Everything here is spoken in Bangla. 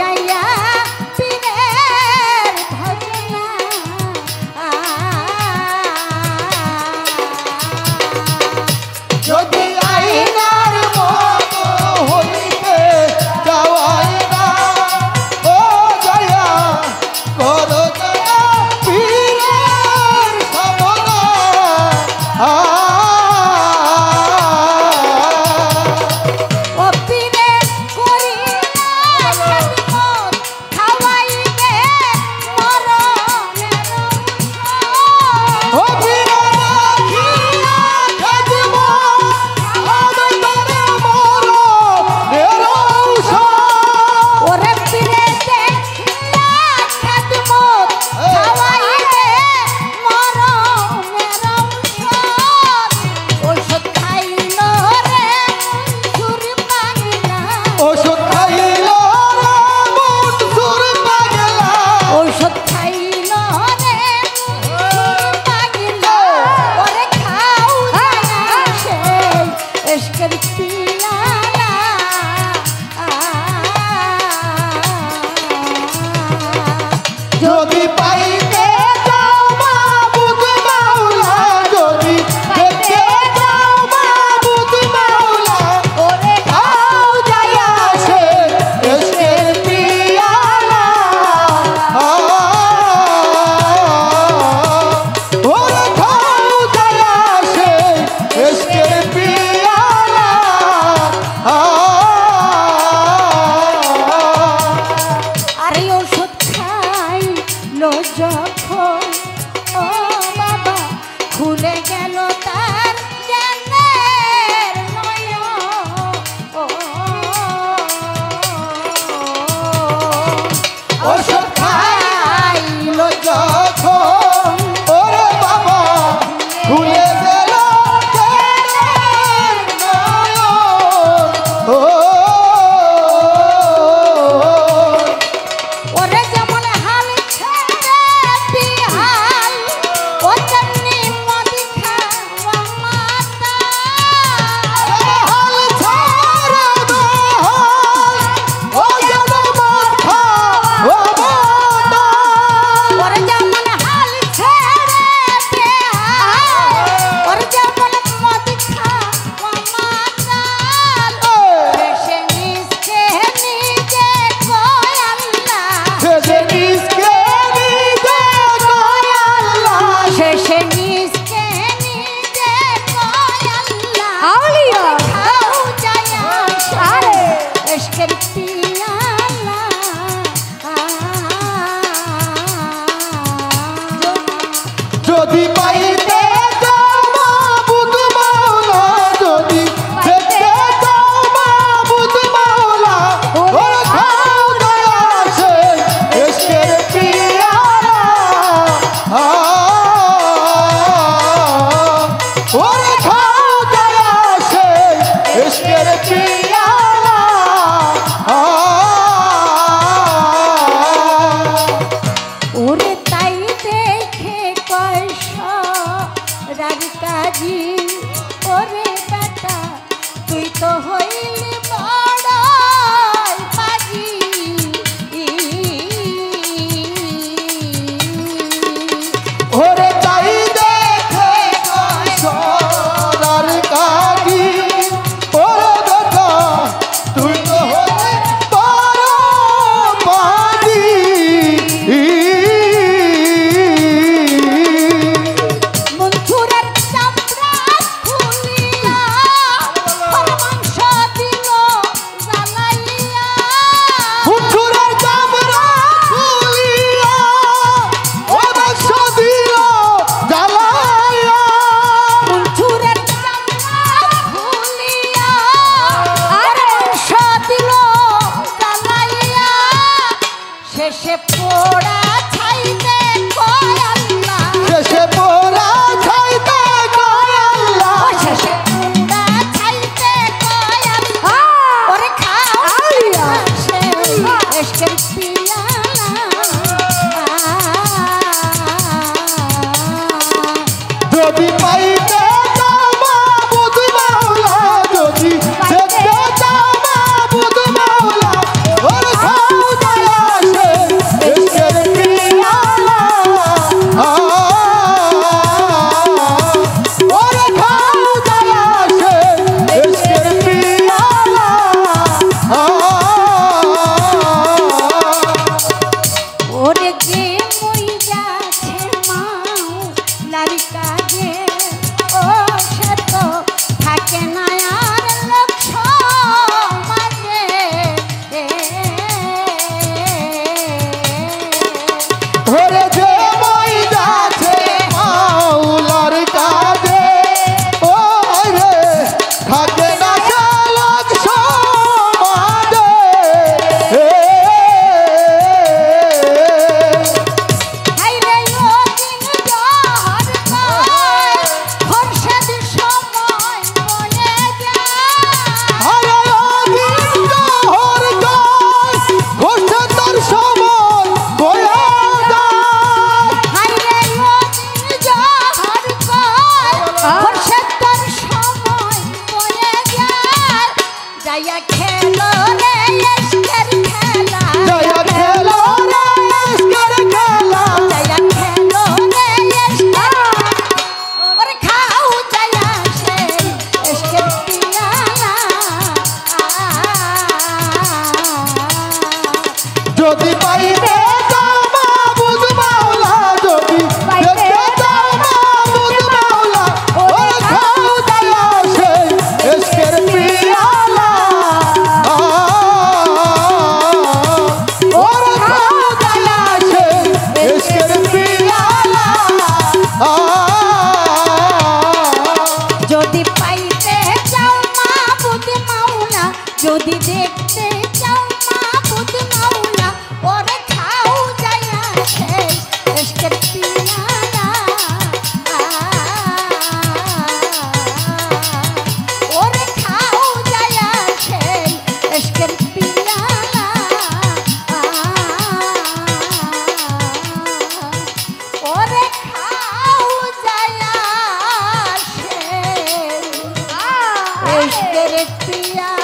যাইয়া পীরের ভজনা যদি আইনার মতো হইতে যাওয়াই না ও জয়া করো জয়া পীরের সামনা ও পীরে করি খাওয়াইবে মরণের ও পীরে রাখিয়া খাজব আমি তোরে মরণের ঔষধ ওরে পীরে দেখিয়া খাদমত খাওয়াইবে মরণের ঔষধ খাইল রে সুর পাগলা ওষুধ খাইল রে মন সুর পাগলা ঔষধ খাইল রে সুর পাগলা ওরে খাও জানা সেই এশকের পিয়ালা যদি পাইতে যাও মাবুদ মাওলা যদি দেখতে যাও মাবুদ মাওলা ওরে খাও যায়া সে এশকের পিয়ালা ওরে খাও যায়া সে এশকের পিয়ালা আরে ওষুধ খাইল যখন ও বাবা খুলে গেল তার জ্ঞানের নয়ন ওষুধ খাইল যখন ওরে বাবা খুলে গেল জ্ঞানের নয়ন ও ওরে যেমন হাল ছেড়ে বিহাল ও তেমনি মদি খাওয়া মাতা হাল ছাড়ে বেহাল ও যেন মাথা ও মাতা ওরে যেমন হাল ছেড়ে বিহাল ওরে যেমন মদি খাওয়া মাতা সে নিজকে নিজে কয় আল্লাহ শেষে নিজকে নিজে কয় আল্লাহ শেষে নিজকে নিজে কয় আল্লাহ আউলিয়া খাও জায়া সারে এশকের পিয়ালা যদি পাইতে যাও মাবুদ মাওলা যদি দেখতে যাও মাবুদ মাওলা ওরে খাও দয়া সে এশকের পিয়ালা ওরে খাও দয়া সে এশকের পিয়ালা ওরে তাই দেখে কয়শ রার কাজী ওরে বেটা তুই তো হইলি বড়ই পাজি ওরে তাই দেখে সোনার কাজি ওরে দেখা তুই তো হলে বড় পাজি মনসুরের চামড়া খুলিয়া মাংস দিল জ্বালাইয়া হুজুরের চামড়া খুলিয়া ও বাক্স দিল জ্বালাইয়া মনসুরের চামড়া খুলিয়া আর মাংস দিল জ্বালাইয়া শেষে পোড়া ছাইতে কয় আল্লাহ শেষে পোড়া ছাইতে কয় আল্লাহ শেষে পোড়া ছাইতে কয় আল্লাহ ওরে খাও আউলিয়া এশকের পিয়ালা যদি পাইতে যাও মাবুদ মাওলা যদি দেখতে যাও মাবুদ মাওলা ওরে খাও রে পিয়া